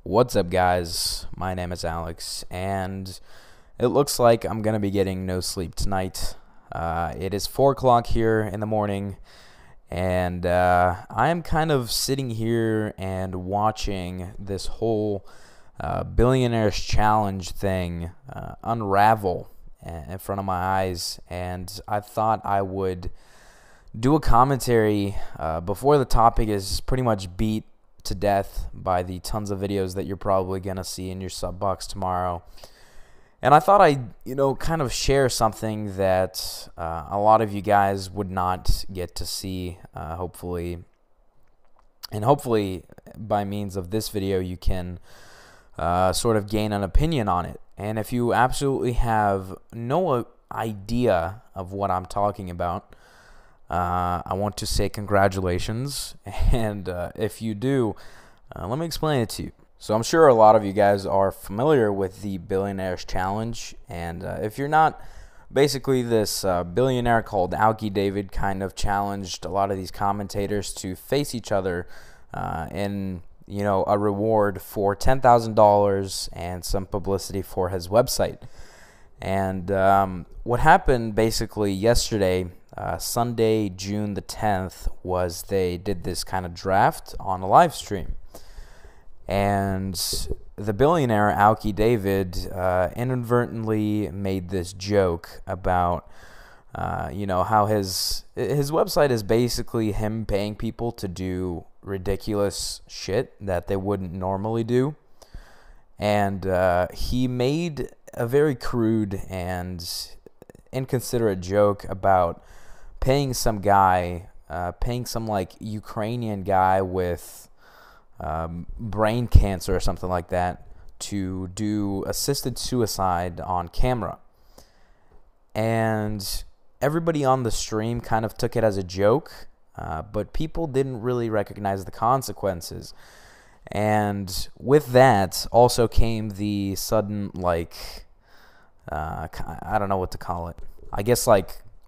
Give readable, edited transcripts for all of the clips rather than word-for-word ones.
What's up, guys? My name is Alex, and it looks like I'm going to be getting no sleep tonight. It is 4 o'clock here in the morning, and I am kind of sitting here and watching this whole Billionaires Challenge thing unravel in front of my eyes, and I thought I would do a commentary before the topic is pretty much beat to death by the tons of videos that you're probably going to see in your sub box tomorrow. And I thought I'd, kind of share something that a lot of you guys would not get to see, hopefully. And hopefully, by means of this video, you can sort of gain an opinion on it. And if you absolutely have no idea of what I'm talking about, I want to say congratulations, and if you do, let me explain it to you. So I'm sure a lot of you guys are familiar with the Billionaires Challenge, and if you're not, basically this billionaire called Alki David kind of challenged a lot of these commentators to face each other in a reward for $10,000 and some publicity for his website. And what happened basically yesterday, Sunday, June the 10th, was they did this kind of draft on a live stream. And the billionaire, Alki David, inadvertently made this joke about, how his website is basically him paying people to do ridiculous shit that they wouldn't normally do. And he made a very crude and inconsiderate joke about paying some Ukrainian guy with brain cancer or something like that to do assisted suicide on camera. And everybody on the stream kind of took it as a joke, but people didn't really recognize the consequences. And with that also came the sudden, I don't know what to call it. I guess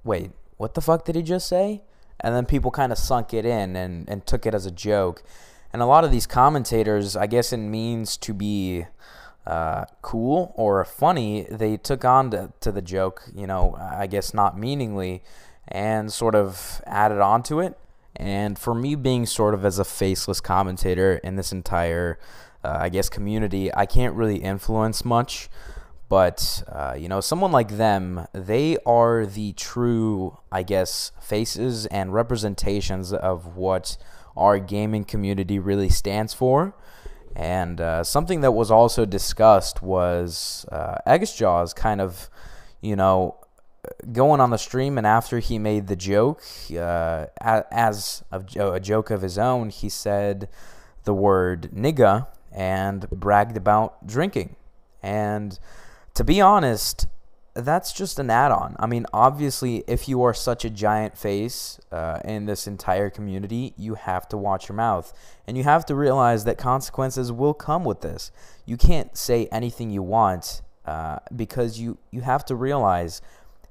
wait, what the fuck did he just say? And then people kind of sunk it in and took it as a joke. And a lot of these commentators, I guess it means to be cool or funny, they took on to the joke, I guess not meaningly, and sort of added on to it. And for me, being sort of as a faceless commentator in this entire, community, I can't really influence much. But, someone like them, they are the true, faces and representations of what our gaming community really stands for. And something that was also discussed was Eggsjaw's kind of, going on the stream, and after he made the joke, as a joke of his own, he said the word nigga and bragged about drinking. And to be honest, that's just an add-on. I mean, obviously, if you are such a giant face in this entire community, you have to watch your mouth. And you have to realize that consequences will come with this. You can't say anything you want because you have to realize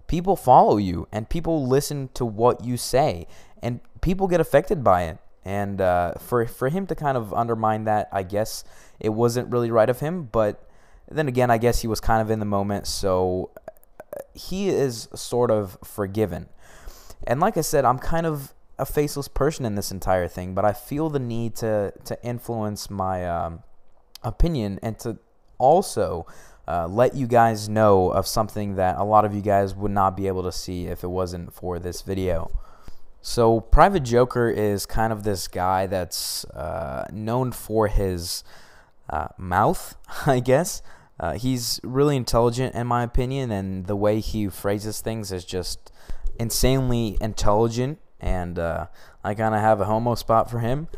people follow you and people listen to what you say. And people get affected by it. And for him to kind of undermine that, I guess it wasn't really right of him. But then again, I guess he was kind of in the moment, so he is sort of forgiven. And like I said, I'm kind of a faceless person in this entire thing, but I feel the need to influence my opinion and to also let you guys know of something that a lot of you guys would not be able to see if it wasn't for this video. So Private Joker is kind of this guy that's known for his mouth, I guess. He's really intelligent, in my opinion, and the way he phrases things is just insanely intelligent, and I kind of have a homo spot for him.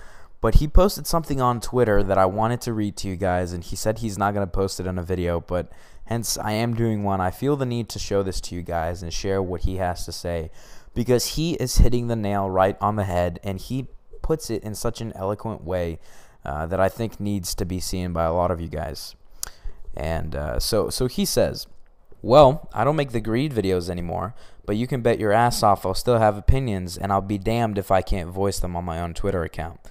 But he posted something on Twitter that I wanted to read to you guys, and he said he's not going to post it in a video, but hence I am doing one. I feel the need to show this to you guys and share what he has to say, because he is hitting the nail right on the head, and he puts it in such an eloquent way that I think needs to be seen by a lot of you guys. And so he says, well, I don't make the greed videos anymore, but you can bet your ass off I'll still have opinions, and I'll be damned if I can't voice them on my own Twitter account.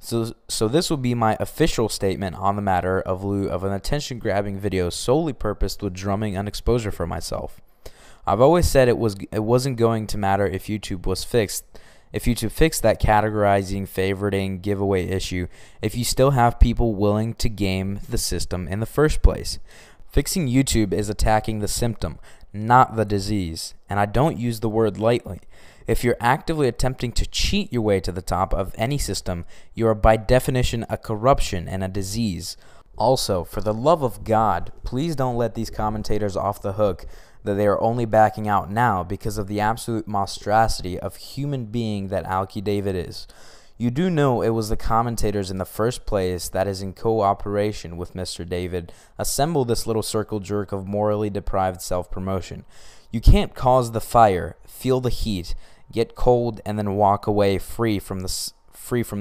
So this will be my official statement on the matter of lieu of an attention-grabbing video solely purposed with drumming and exposure for myself. I've always said it wasn't going to matter if YouTube fixed that categorizing, favoriting, giveaway issue, if you still have people willing to game the system in the first place. Fixing YouTube is attacking the symptom, not the disease, and I don't use the word lightly. If you're actively attempting to cheat your way to the top of any system, you are by definition a corruption and a disease. Also, for the love of God, please don't let these commentators off the hook that they are only backing out now because of the absolute monstrosity of human being that Alki David is. You do know it was the commentators in the first place that is in cooperation with Mr. David assembled this little circle jerk of morally deprived self-promotion. You can't cause the fire, feel the heat, get cold, and then walk away free from the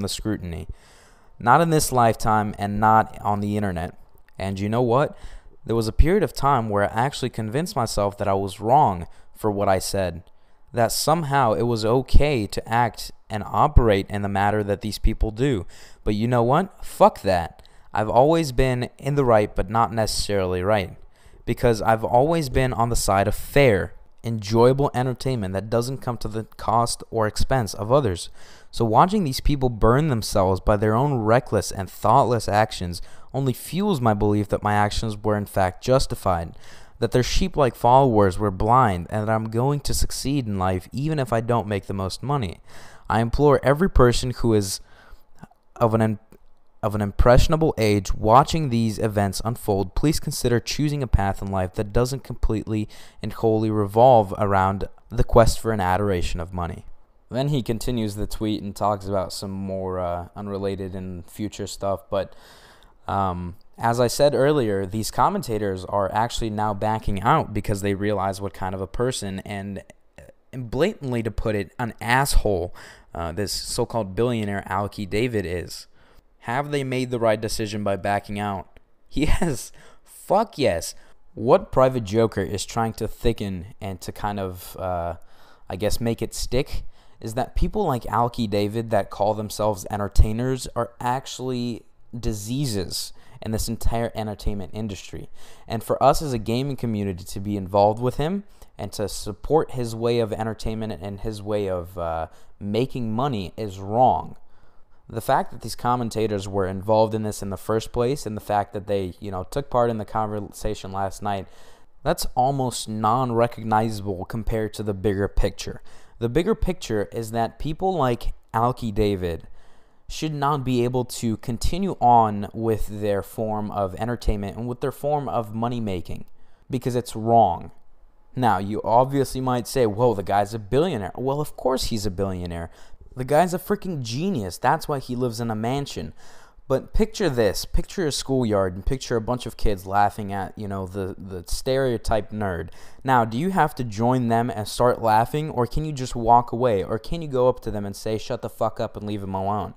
scrutiny. Not in this lifetime and not on the internet. And you know what? There was a period of time where I actually convinced myself that I was wrong for what I said. That somehow it was okay to act and operate in the manner that these people do. But you know what? Fuck that. I've always been in the right, but not necessarily right. Because I've always been on the side of fair, enjoyable entertainment that doesn't come to the cost or expense of others. So watching these people burn themselves by their own reckless and thoughtless actions only fuels my belief that my actions were in fact justified, that their sheep-like followers were blind, and that I'm going to succeed in life even if I don't make the most money. I implore every person who is of an impressionable age watching these events unfold, please consider choosing a path in life that doesn't completely and wholly revolve around the quest for an adoration of money. Then he continues the tweet and talks about some more unrelated and future stuff, but as I said earlier, these commentators are actually now backing out because they realize what kind of a person and blatantly, to put it, an asshole this so-called billionaire Alki David is. Have they made the right decision by backing out? Yes. Fuck yes. What Private Joker is trying to thicken and to kind of, make it stick is that people like Alki David that call themselves entertainers are actually diseases in this entire entertainment industry. And for us as a gaming community to be involved with him and to support his way of entertainment and his way of making money is wrong. The fact that these commentators were involved in this in the first place and the fact that they, took part in the conversation last night, that's almost non-recognizable compared to the bigger picture. The bigger picture is that people like Alki David should not be able to continue on with their form of entertainment and with their form of money-making because it's wrong. Now, you obviously might say, whoa, the guy's a billionaire. Well, of course he's a billionaire. The guy's a freaking genius. That's why he lives in a mansion. But picture this. Picture a schoolyard and picture a bunch of kids laughing at, the stereotype nerd. Now, do you have to join them and start laughing, or can you just walk away? Or can you go up to them and say, shut the fuck up and leave him alone?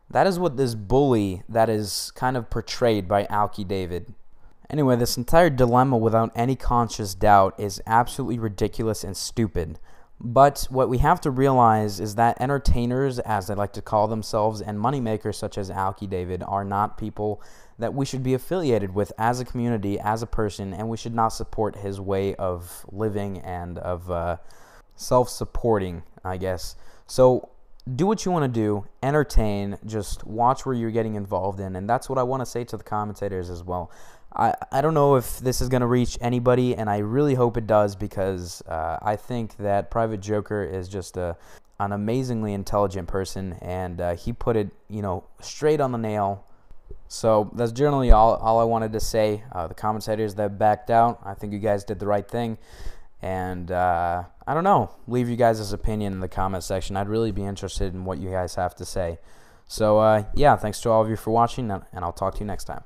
That is what this bully that is kind of portrayed by Alki David. Anyway, this entire dilemma without any conscious doubt is absolutely ridiculous and stupid. But what we have to realize is that entertainers, as they like to call themselves, and moneymakers such as Alki David are not people that we should be affiliated with as a community, as a person, and we should not support his way of living and of self-supporting, I guess. So do what you want to do, entertain, just watch where you're getting involved in, and that's what I want to say to the commentators as well. I don't know if this is going to reach anybody, and I really hope it does because I think that Private Joker is just an amazingly intelligent person, and he put it, straight on the nail. So that's generally all I wanted to say. The commentators that backed out, I think you guys did the right thing. And I don't know, leave you guys' opinion in the comment section. I'd really be interested in what you guys have to say. So yeah, thanks to all of you for watching, and I'll talk to you next time.